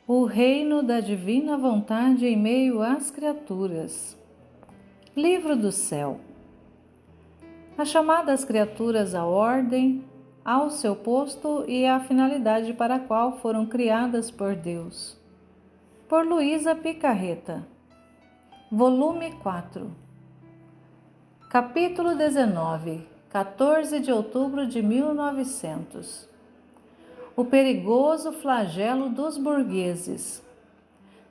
O reino da divina vontade em meio às criaturas. Livro do céu. A chamada das criaturas à ordem, ao seu posto e à finalidade para a qual foram criadas por Deus. Por Luísa Picarreta. Volume 4. Capítulo 19. 14 de outubro de 1900. O perigoso flagelo dos burgueses.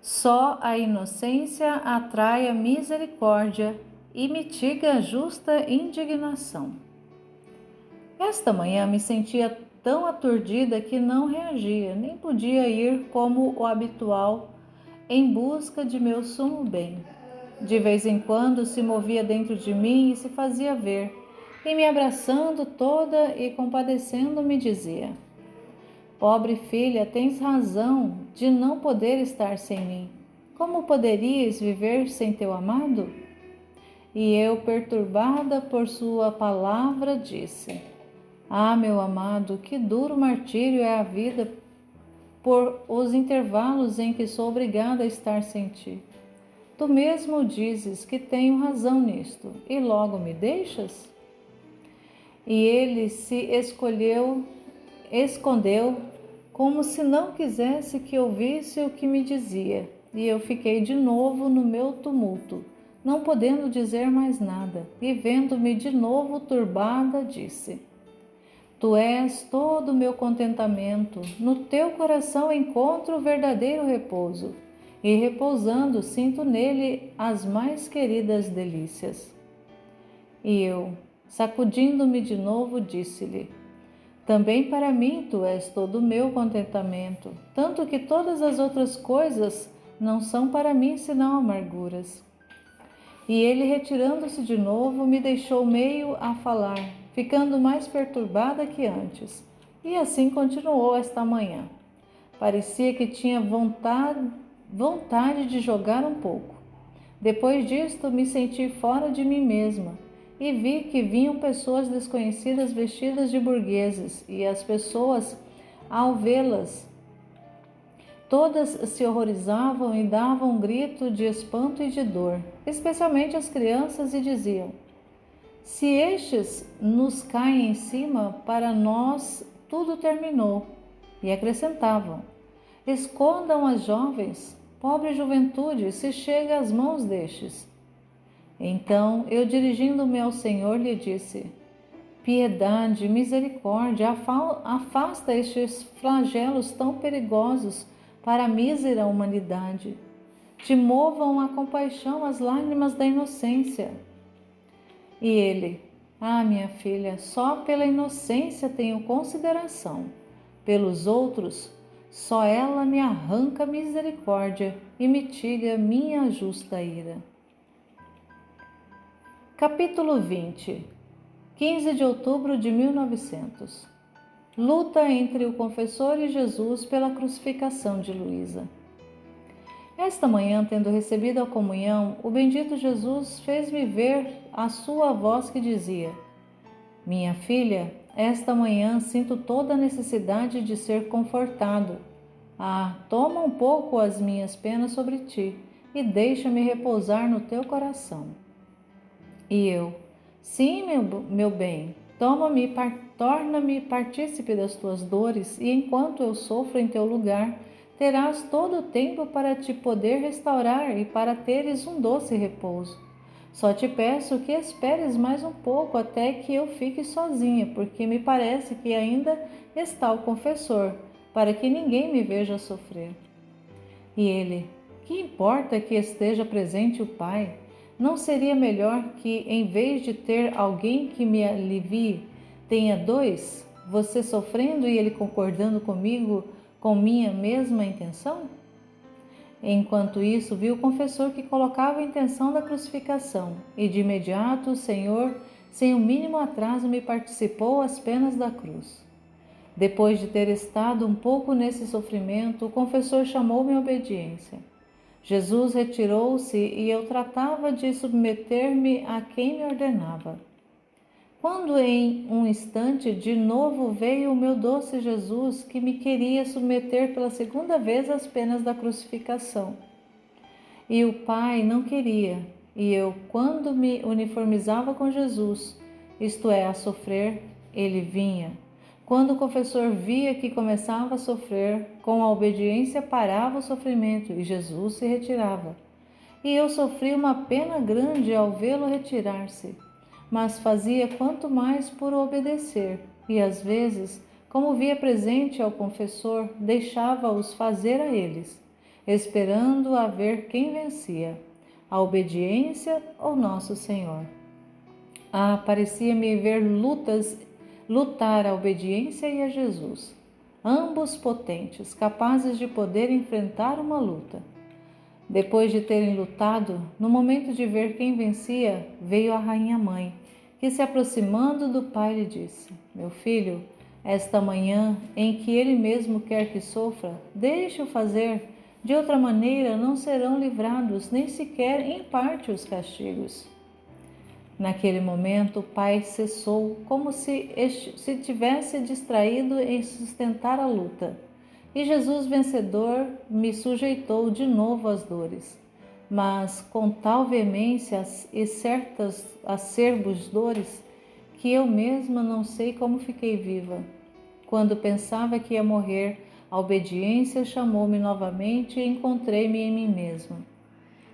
Só a inocência atrai a misericórdia e mitiga a justa indignação. Esta manhã me sentia tão aturdida que não reagia, nem podia ir como o habitual em busca de meu sumo bem. De vez em quando se movia dentro de mim e se fazia ver, e me abraçando toda e compadecendo-me dizia: pobre filha, tens razão de não poder estar sem mim. Como poderias viver sem teu amado? E eu, perturbada por sua palavra, disse: ah, meu amado, que duro martírio é a vida por os intervalos em que sou obrigada a estar sem ti. Tu mesmo dizes que tenho razão nisto, e logo me deixas? E ele se escondeu, como se não quisesse que ouvisse o que me dizia, e eu fiquei de novo no meu tumulto, não podendo dizer mais nada, e vendo-me de novo turbada, disse: tu és todo o meu contentamento, no teu coração encontro o verdadeiro repouso, e repousando sinto nele as mais queridas delícias. E eu, sacudindo-me de novo, disse-lhe: também para mim tu és todo o meu contentamento, tanto que todas as outras coisas não são para mim senão amarguras. E ele, retirando-se de novo, me deixou meio a falar, ficando mais perturbada que antes. E assim continuou esta manhã. Parecia que tinha vontade de jogar um pouco. Depois disto, me senti fora de mim mesma e vi que vinham pessoas desconhecidas vestidas de burgueses, e as pessoas, ao vê-las, todas se horrorizavam e davam um grito de espanto e de dor, especialmente as crianças, e diziam: se estes nos caem em cima, para nós tudo terminou. E acrescentavam: escondam as jovens, pobre juventude, se chega às mãos destes. Então eu, dirigindo-me ao Senhor, lhe disse: piedade, misericórdia, afasta estes flagelos tão perigosos para a mísera humanidade. Te movam a compaixão as lágrimas da inocência. E ele: ah, minha filha, só pela inocência tenho consideração. Pelos outros, só ela me arranca misericórdia e mitiga minha justa ira. Capítulo 20. 15 de outubro de 1900. Luta entre o confessor e Jesus pela crucificação de Luísa. Esta manhã, tendo recebido a comunhão, o bendito Jesus fez-me ver a sua voz que dizia: minha filha, esta manhã sinto toda a necessidade de ser confortado. Ah, toma um pouco as minhas penas sobre ti e deixa-me repousar no teu coração. E eu: sim, meu bem, torna-me partícipe das tuas dores, e enquanto eu sofro em teu lugar, terás todo o tempo para te poder restaurar e para teres um doce repouso. Só te peço que esperes mais um pouco até que eu fique sozinha, porque me parece que ainda está o confessor, para que ninguém me veja sofrer. E ele: que importa que esteja presente o Pai? Não seria melhor que, em vez de ter alguém que me alivie, tenha dois, você sofrendo e ele concordando comigo com minha mesma intenção? Enquanto isso, vi o confessor que colocava a intenção da crucificação, e de imediato o Senhor, sem o mínimo atraso, me participou as penas da cruz. Depois de ter estado um pouco nesse sofrimento, o confessor chamou-me à obediência. Jesus retirou-se e eu tratava de submeter-me a quem me ordenava. quando em um instante de novo veio o meu doce Jesus, que me queria submeter pela segunda vez às penas da crucificação. E o Pai não queria, e eu, quando me uniformizava com Jesus, isto é, a sofrer, ele vinha. Quando o confessor via que começava a sofrer, com a obediência parava o sofrimento e Jesus se retirava. E eu sofri uma pena grande ao vê-lo retirar-se, mas fazia quanto mais por obedecer, e às vezes, como via presente ao confessor, deixava-os fazer a eles, esperando a ver quem vencia, a obediência ou nosso Senhor. Parecia-me ver lutar a obediência e a Jesus, ambos potentes, capazes de poder enfrentar uma luta. Depois de terem lutado, no momento de ver quem vencia, veio a rainha-mãe, que se aproximando do pai lhe disse: Meu filho, esta manhã em que ele mesmo quer que sofra, deixe-o fazer, de outra maneira não serão livrados nem sequer em parte os castigos. Naquele momento, o pai cessou, como se tivesse distraído em sustentar a luta. E Jesus, vencedor, me sujeitou de novo às dores, mas com tal veemência e certas acerbos dores, que eu mesma não sei como fiquei viva. Quando pensava que ia morrer, a obediência chamou-me novamente e encontrei-me em mim mesma.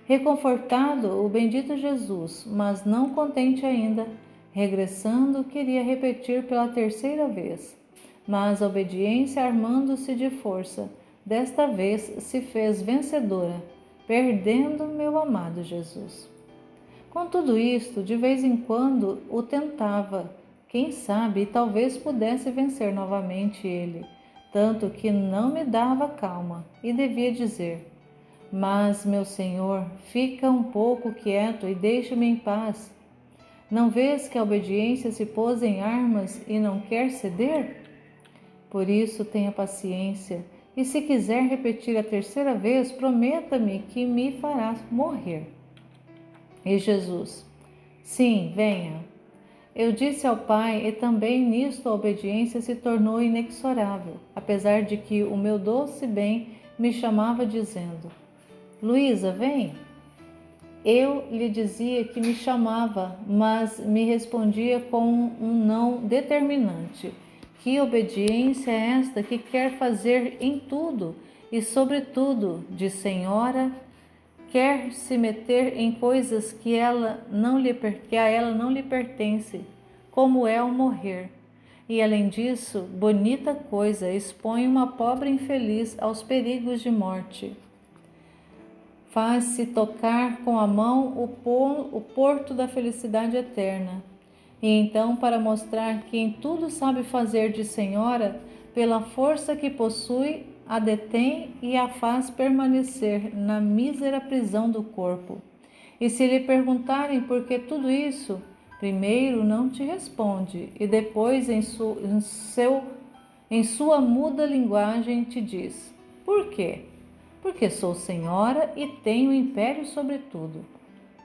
Reconfortado, o bendito Jesus, mas não contente ainda, regressando, queria repetir pela terceira vez. Mas a obediência, armando-se de força, desta vez se fez vencedora, perdendo meu amado Jesus. Com tudo isto, de vez em quando o tentava, quem sabe, talvez pudesse vencer novamente ele, tanto que não me dava calma e devia dizer: Mas, meu Senhor, fica um pouco quieto e deixa-me em paz. Não vês que a obediência se pôs em armas e não quer ceder? Por isso tenha paciência, e se quiser repetir a terceira vez, prometa-me que me fará morrer. E Jesus: Sim, venha. Eu disse ao Pai, e também nisto a obediência se tornou inexorável, apesar de que o meu doce bem me chamava dizendo: Luísa, vem. Eu lhe dizia que me chamava, mas me respondia com um não determinante. Que obediência é esta que quer fazer em tudo e sobretudo, de senhora, quer se meter em coisas que a ela não lhe pertence, como é o morrer. E além disso, bonita coisa, expõe uma pobre infeliz aos perigos de morte. Faz-se tocar com a mão o porto da felicidade eterna. E então, para mostrar que em tudo sabe fazer de senhora, pela força que possui, a detém e a faz permanecer na mísera prisão do corpo. E se lhe perguntarem por que tudo isso, primeiro não te responde, e depois em sua muda linguagem te diz: Por quê? Porque sou senhora e tenho império sobre tudo.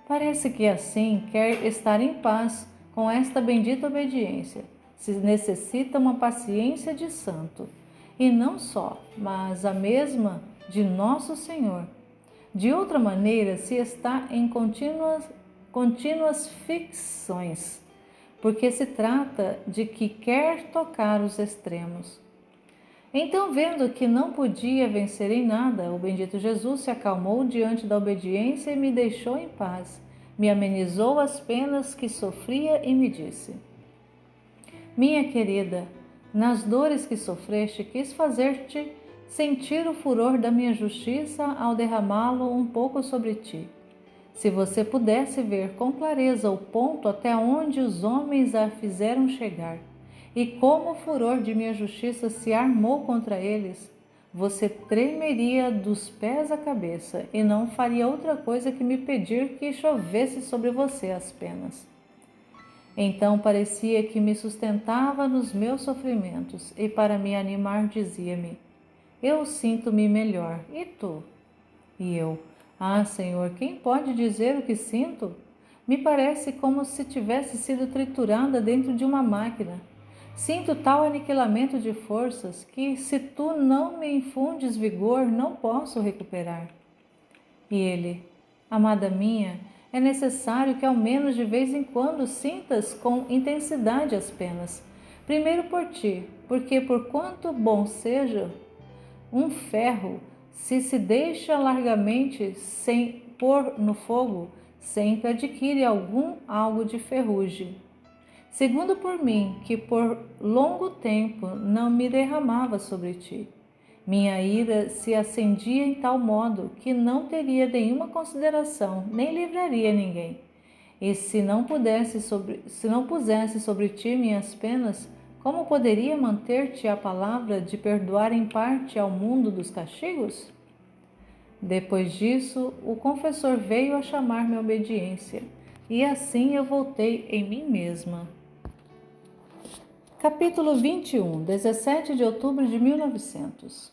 Parece que assim quer estar em paz com esta bendita obediência. Se necessita uma paciência de santo, e não só, mas a mesma de nosso Senhor. De outra maneira, se está em contínuas ficções, porque se trata de que quer tocar os extremos. Então, vendo que não podia vencer em nada, o bendito Jesus se acalmou diante da obediência e me deixou em paz. Me amenizou as penas que sofria e me disse: Minha querida, nas dores que sofreste, quis fazer-te sentir o furor da minha justiça ao derramá-lo um pouco sobre ti. Se você pudesse ver com clareza o ponto até onde os homens a fizeram chegar, e como o furor de minha justiça se armou contra eles, você tremeria dos pés à cabeça e não faria outra coisa que me pedir que chovesse sobre você as penas. Então parecia que me sustentava nos meus sofrimentos e para me animar dizia-me: Eu sinto-me melhor, e tu? E eu: Senhor, quem pode dizer o que sinto? Me parece como se tivesse sido triturada dentro de uma máquina. Sinto tal aniquilamento de forças que, se tu não me infundes vigor, não posso recuperar. E ele: amada minha, é necessário que ao menos de vez em quando sintas com intensidade as penas. Primeiro por ti, porque por quanto bom seja um ferro, se deixa largamente sem pôr no fogo, sempre adquire algo de ferrugem. Segundo por mim, que por longo tempo não me derramava sobre ti. Minha ira se acendia em tal modo que não teria nenhuma consideração, nem livraria ninguém. E se não pusesse sobre ti minhas penas, como poderia manter-te a palavra de perdoar em parte ao mundo dos castigos? Depois disso, o confessor veio a chamar-me à obediência, e assim eu voltei em mim mesma. Capítulo 21, 17 de outubro de 1900.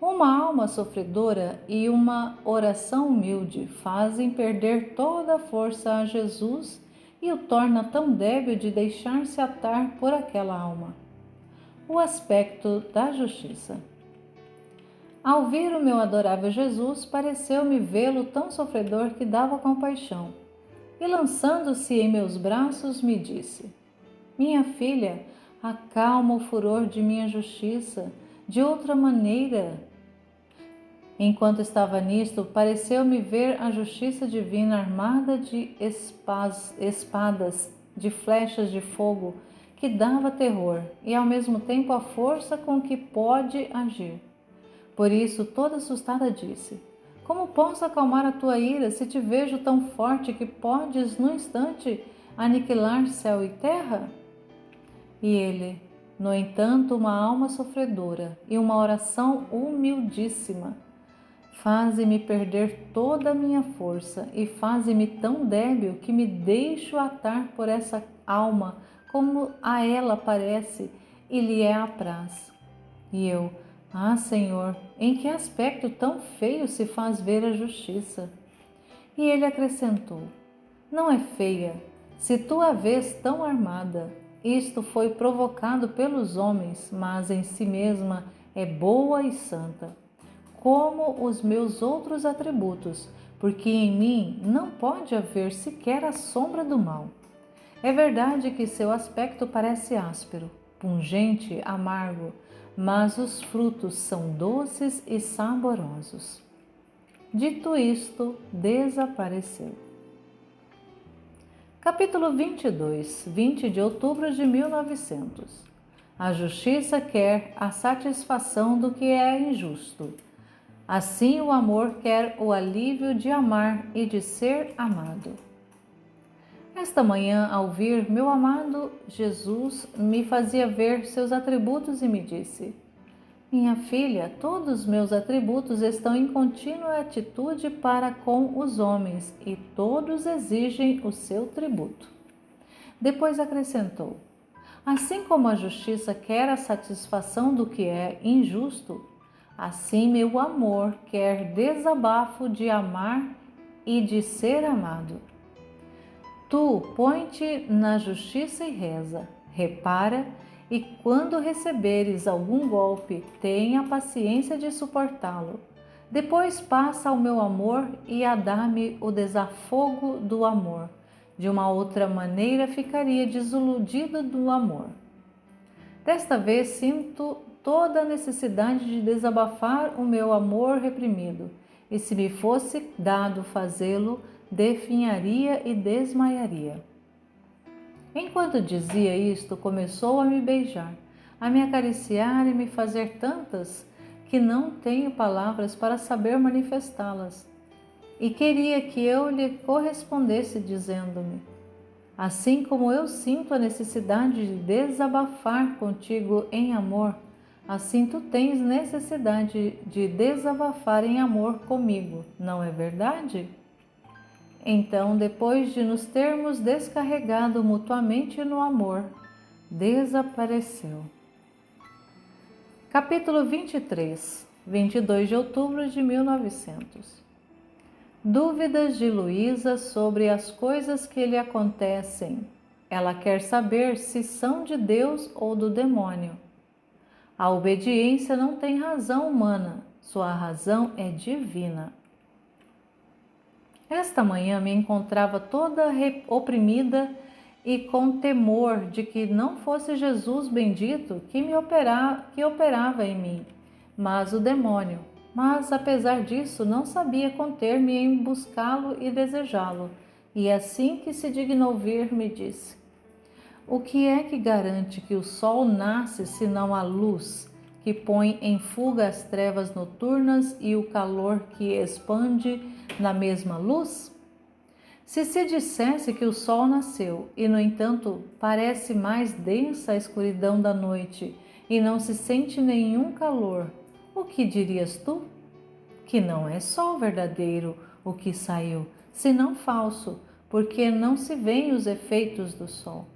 Uma alma sofredora e uma oração humilde fazem perder toda a força a Jesus e o torna tão débil de deixar-se atar por aquela alma. O aspecto da justiça. Ao vir o meu adorável Jesus, pareceu-me vê-lo tão sofredor que dava compaixão. E lançando-se em meus braços, me disse: minha filha, acalma o furor de minha justiça. De outra maneira, enquanto estava nisto, pareceu-me ver a justiça divina armada de espadas, de flechas de fogo, que dava terror e ao mesmo tempo a força com que pode agir. Por isso, toda assustada, disse: como posso acalmar a tua ira se te vejo tão forte que podes, num instante, aniquilar céu e terra? E ele: no entanto, uma alma sofredora e uma oração humildíssima faze-me perder toda a minha força e faze-me tão débil que me deixo atar por essa alma como a ela parece e lhe é apraz. E eu: ah, Senhor, em que aspecto tão feio se faz ver a justiça? E ele acrescentou: não é feia, se tu a vês tão armada. Isto foi provocado pelos homens, mas em si mesma é boa e santa, como os meus outros atributos, porque em mim não pode haver sequer a sombra do mal. É verdade que seu aspecto parece áspero, pungente, amargo, mas os frutos são doces e saborosos. Dito isto, desapareceu. Capítulo 22, 20 de outubro de 1900. A justiça quer a satisfação do que é injusto. Assim o amor quer o alívio de amar e de ser amado. Esta manhã, ao vir, meu amado Jesus me fazia ver seus atributos e me disse: minha filha, todos os meus atributos estão em contínua atitude para com os homens e todos exigem o seu tributo. Depois acrescentou: assim como a justiça quer a satisfação do que é injusto, assim meu amor quer desabafo de amar e de ser amado. Tu põe-te na justiça e reza, repara, e quando receberes algum golpe, tenha a paciência de suportá-lo. Depois passa ao meu amor e a dar-me o desafogo do amor. De uma outra maneira ficaria desiludido do amor. Desta vez sinto toda a necessidade de desabafar o meu amor reprimido, e se me fosse dado fazê-lo, definharia e desmaiaria. Enquanto dizia isto, começou a me beijar, a me acariciar e me fazer tantas que não tenho palavras para saber manifestá-las. E queria que eu lhe correspondesse dizendo-me: assim como eu sinto a necessidade de desabafar contigo em amor, assim tu tens necessidade de desabafar em amor comigo, não é verdade? Então, depois de nos termos descarregado mutuamente no amor, desapareceu. Capítulo 23, 22 de outubro de 1900. Dúvidas de Luísa sobre as coisas que lhe acontecem. Ela quer saber se são de Deus ou do demônio. A obediência não tem razão humana, sua razão é divina. Esta manhã me encontrava toda oprimida e com temor de que não fosse Jesus bendito que operava em mim, mas o demônio. Mas, apesar disso, não sabia conter-me em buscá-lo e desejá-lo. E assim que se dignou vir, me disse: o que é que garante que o sol nasce senão a luz, que põe em fuga as trevas noturnas e o calor que expande na mesma luz? Se se dissesse que o sol nasceu e, no entanto, parece mais densa a escuridão da noite e não se sente nenhum calor, o que dirias tu? Que não é sol verdadeiro o que saiu, senão falso, porque não se veem os efeitos do sol.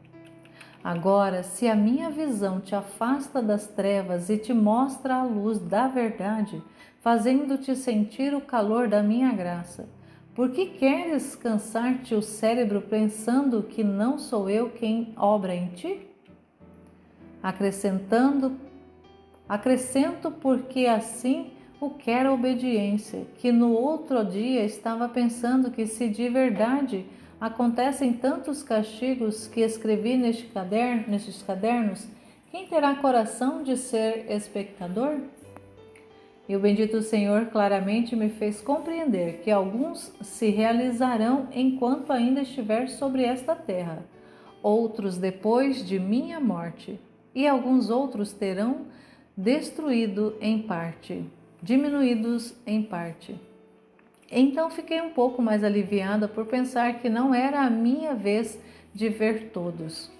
Agora, se a minha visão te afasta das trevas e te mostra a luz da verdade, fazendo-te sentir o calor da minha graça, por que queres cansar-te o cérebro pensando que não sou eu quem obra em ti? Acrescento porque assim o quer a obediência, que no outro dia estava pensando que se de verdade acontecem tantos castigos que escrevi nestes cadernos, quem terá coração de ser espectador? E o bendito Senhor claramente me fez compreender que alguns se realizarão enquanto ainda estiver sobre esta terra, outros depois de minha morte, e alguns outros terão diminuídos em parte. Então fiquei um pouco mais aliviada por pensar que não era a minha vez de ver todos.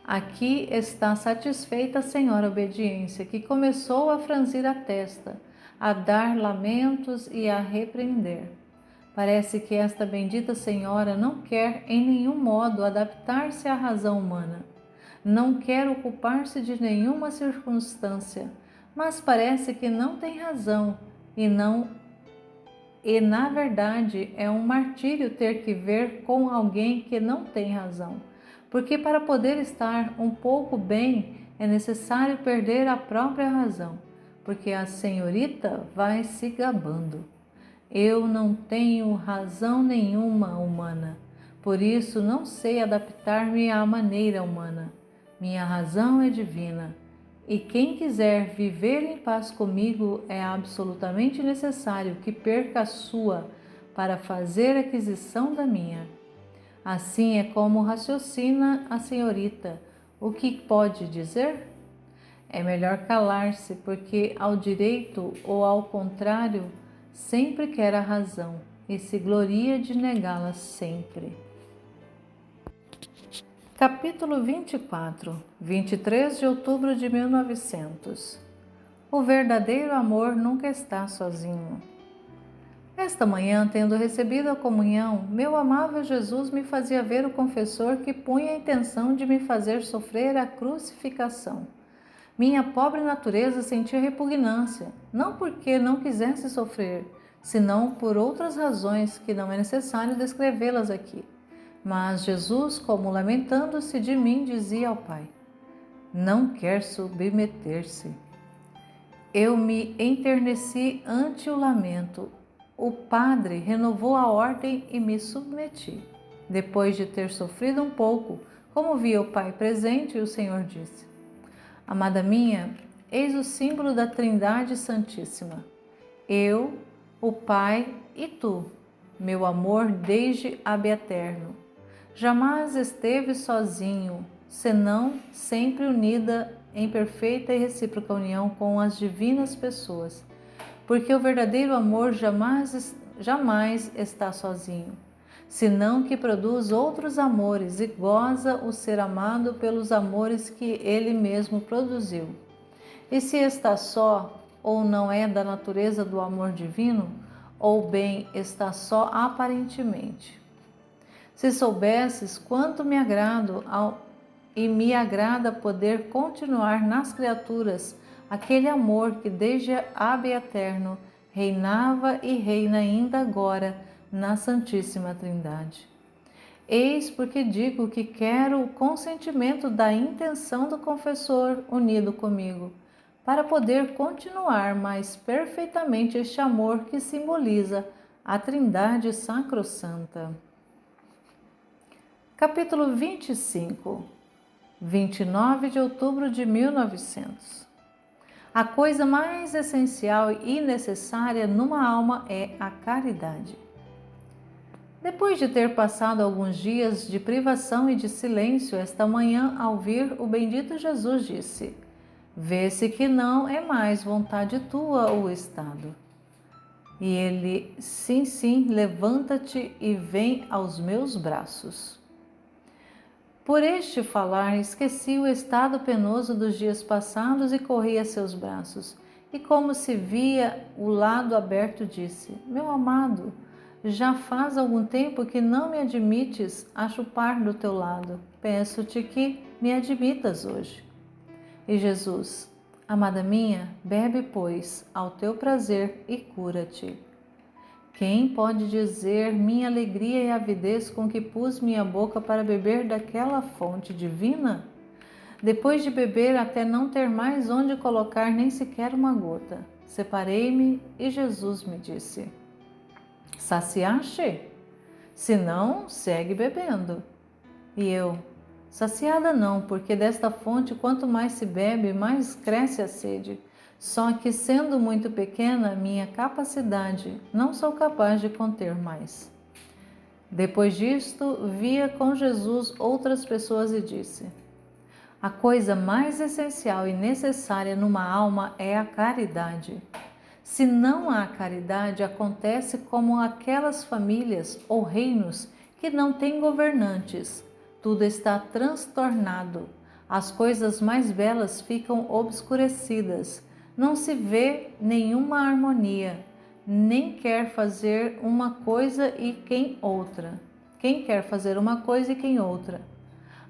Aqui está satisfeita a senhora obediência, que começou a franzir a testa, a dar lamentos e a repreender. Parece que esta bendita senhora não quer em nenhum modo adaptar-se à razão humana. Não quer ocupar-se de nenhuma circunstância, mas parece que não tem razão e na verdade é um martírio ter que ver com alguém que não tem razão, porque para poder estar um pouco bem é necessário perder a própria razão, porque a senhorita vai se gabando. Eu não tenho razão nenhuma humana, por isso não sei adaptar-me à maneira humana. Minha razão é divina, e quem quiser viver em paz comigo é absolutamente necessário que perca a sua para fazer aquisição da minha. Assim é como raciocina a senhorita. O que pode dizer? É melhor calar-se, porque ao direito ou ao contrário, sempre quer a razão e se gloria de negá-la sempre. Capítulo 24, 23 de outubro de 1900. O verdadeiro amor nunca está sozinho. Esta manhã, tendo recebido a comunhão, meu amável Jesus me fazia ver o confessor que punha a intenção de me fazer sofrer a crucificação. Minha pobre natureza sentia repugnância, não porque não quisesse sofrer, senão por outras razões que não é necessário descrevê-las aqui. Mas Jesus, como lamentando-se de mim, dizia ao Pai: não quer submeter-se. Eu me enterneci ante o lamento. O padre renovou a ordem e me submeti. Depois de ter sofrido um pouco, como via o Pai presente, o Senhor disse: amada minha, eis o símbolo da Trindade Santíssima. Eu, o Pai e tu, meu amor desde ab eterno. Jamais esteve sozinho, senão sempre unida em perfeita e recíproca união com as divinas pessoas, porque o verdadeiro amor jamais está sozinho, senão que produz outros amores e goza o ser amado pelos amores que ele mesmo produziu. E se está só, ou não é da natureza do amor divino, ou bem está só aparentemente. Se soubesses quanto me agrado e me agrada poder continuar nas criaturas aquele amor que desde ab eterno reinava e reina ainda agora na Santíssima Trindade. Eis porque digo que quero o consentimento da intenção do confessor unido comigo, para poder continuar mais perfeitamente este amor que simboliza a Trindade Sacrossanta. Capítulo 25, 29 de outubro de 1900. A coisa mais essencial e necessária numa alma é a caridade. Depois de ter passado alguns dias de privação e de silêncio, esta manhã, ao vir o bendito Jesus, disse: vê-se que não é mais vontade tua o estado. E ele: sim, sim, levanta-te e vem aos meus braços. Por este falar, esqueci o estado penoso dos dias passados e corri a seus braços. E como se via o lado aberto, disse: meu amado, já faz algum tempo que não me admites a chupar do teu lado. Peço-te que me admitas hoje. E Jesus: amada minha, bebe, pois, ao teu prazer e cura-te. Quem pode dizer minha alegria e avidez com que pus minha boca para beber daquela fonte divina? Depois de beber até não ter mais onde colocar nem sequer uma gota, separei-me e Jesus me disse: saciaste? Se não, segue bebendo. E eu: saciada não, porque desta fonte quanto mais se bebe, mais cresce a sede. Só que, sendo muito pequena minha capacidade, não sou capaz de conter mais. Depois disto, via com Jesus outras pessoas e disse: a coisa mais essencial e necessária numa alma é a caridade. Se não há caridade, acontece como aquelas famílias ou reinos que não têm governantes. Tudo está transtornado. As coisas mais belas ficam obscurecidas. Não se vê nenhuma harmonia, nem quer fazer uma coisa e quem outra. Quem quer fazer uma coisa e quem outra.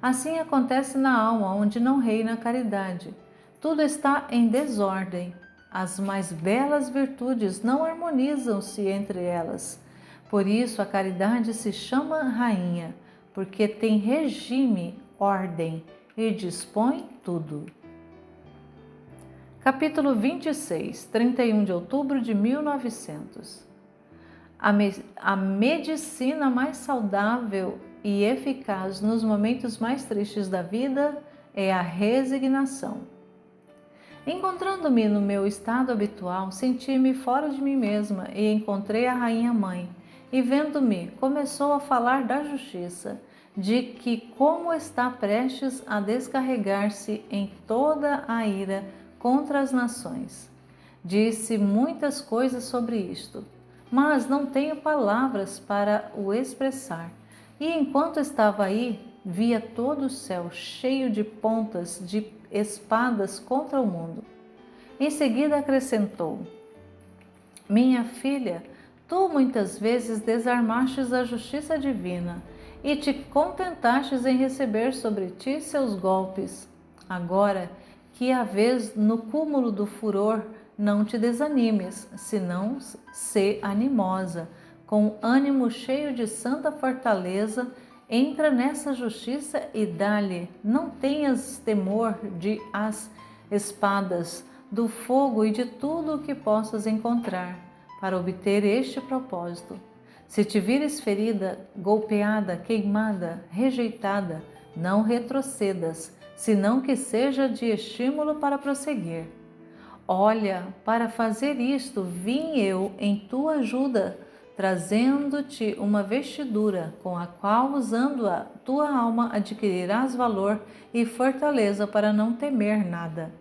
Assim acontece na alma, onde não reina a caridade. Tudo está em desordem. As mais belas virtudes não harmonizam-se entre elas. Por isso a caridade se chama rainha, porque tem regime, ordem e dispõe tudo. Capítulo 26, 31 de outubro de 1900. A medicina mais saudável e eficaz nos momentos mais tristes da vida é a resignação. Encontrando-me no meu estado habitual, senti-me fora de mim mesma e encontrei a Rainha Mãe. E vendo-me, começou a falar da justiça, de que como está prestes a descarregar-se em toda a ira contra as nações. Disse muitas coisas sobre isto, mas não tenho palavras para o expressar. E enquanto estava aí, via todo o céu cheio de pontas de espadas contra o mundo. Em seguida acrescentou: minha filha, tu muitas vezes desarmastes a justiça divina e te contentastes em receber sobre ti seus golpes. Agora que a vez no cúmulo do furor, não te desanimes, senão sê animosa, com ânimo cheio de santa fortaleza, entra nessa justiça e dá-lhe. Não tenhas temor de as espadas, do fogo e de tudo o que possas encontrar, para obter este propósito. Se te vires ferida, golpeada, queimada, rejeitada, não retrocedas, senão que seja de estímulo para prosseguir. Olha, para fazer isto vim eu em tua ajuda, trazendo-te uma vestidura, com a qual, usando-a, tua alma adquirirás valor e fortaleza para não temer nada.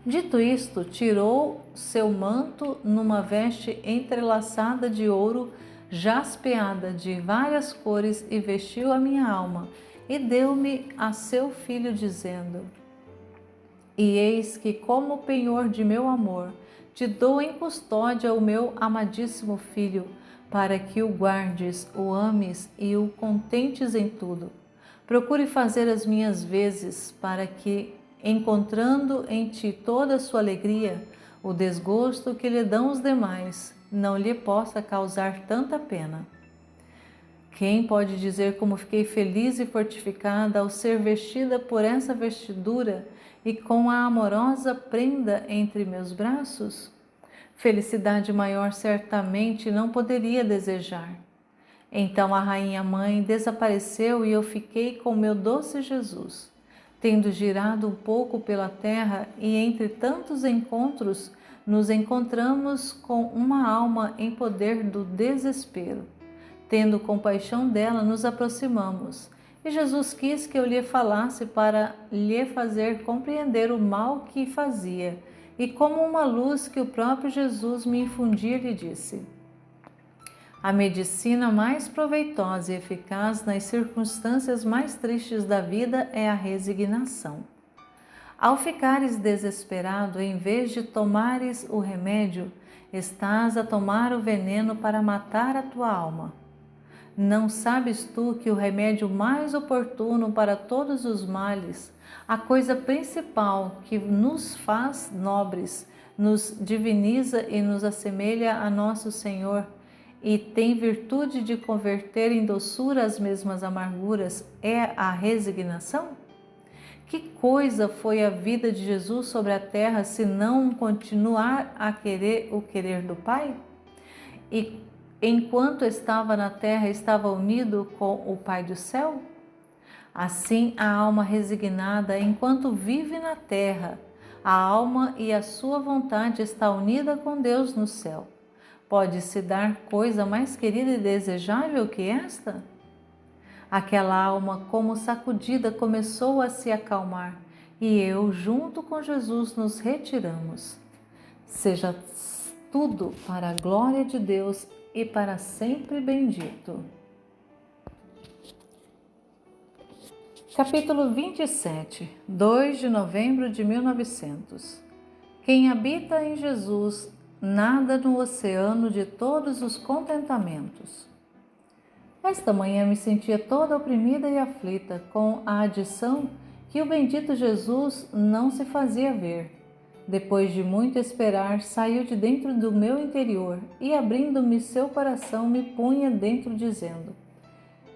Dito isto, tirou seu manto numa veste entrelaçada de ouro, jaspeada de várias cores, e vestiu a minha alma, e deu-me a seu filho, dizendo: e eis que, como penhor de meu amor, te dou em custódia o meu amadíssimo filho, para que o guardes, o ames e o contentes em tudo. Procure fazer as minhas vezes, para que, encontrando em ti toda a sua alegria, o desgosto que lhe dão os demais, não lhe possa causar tanta pena. Quem pode dizer como fiquei feliz e fortificada ao ser vestida por essa vestidura e com a amorosa prenda entre meus braços? Felicidade maior certamente não poderia desejar. Então a rainha mãe desapareceu e eu fiquei com meu doce Jesus. Tendo girado um pouco pela terra e entre tantos encontros, nos encontramos com uma alma em poder do desespero. Tendo compaixão dela, nos aproximamos. E Jesus quis que eu lhe falasse para lhe fazer compreender o mal que fazia. E como uma luz que o próprio Jesus me infundia, lhe disse: a medicina mais proveitosa e eficaz nas circunstâncias mais tristes da vida é a resignação. Ao ficares desesperado, em vez de tomares o remédio, estás a tomar o veneno para matar a tua alma. Não sabes tu que o remédio mais oportuno para todos os males, a coisa principal que nos faz nobres, nos diviniza e nos assemelha a nosso Senhor, e tem virtude de converter em doçura as mesmas amarguras, é a resignação? Que coisa foi a vida de Jesus sobre a terra, se não continuar a querer o querer do Pai? E enquanto estava na terra, estava unido com o Pai do céu? Assim, a alma resignada, enquanto vive na terra, a alma e a sua vontade está unida com Deus no céu. Pode-se dar coisa mais querida e desejável que esta? Aquela alma, como sacudida, começou a se acalmar, e eu, junto com Jesus, nos retiramos. Seja tudo para a glória de Deus e para sempre bendito. Capítulo 27, 2 de novembro de 1900. Quem habita em Jesus nada no oceano de todos os contentamentos. Esta manhã me sentia toda oprimida e aflita, com a adição que o bendito Jesus não se fazia ver. Depois de muito esperar, saiu de dentro do meu interior e, abrindo-me seu coração, me punha dentro, dizendo: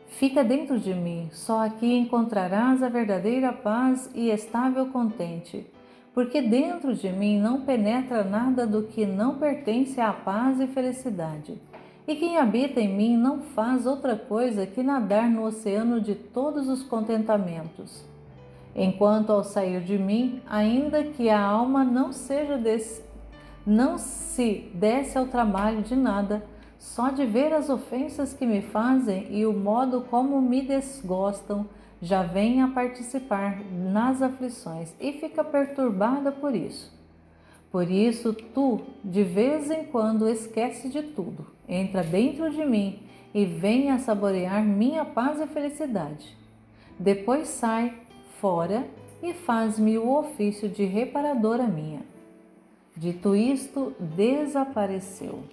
fica dentro de mim, só aqui encontrarás a verdadeira paz e estável contente, porque dentro de mim não penetra nada do que não pertence à paz e felicidade. E quem habita em mim não faz outra coisa que nadar no oceano de todos os contentamentos. Enquanto ao sair de mim, ainda que a alma não se desse ao trabalho de nada, só de ver as ofensas que me fazem e o modo como me desgostam, já vem a participar nas aflições e fica perturbada por isso. Por isso, tu, de vez em quando, esquece de tudo, entra dentro de mim e vem a saborear minha paz e felicidade. Depois sai fora e faz-me o ofício de reparadora minha. Dito isto, desapareceu.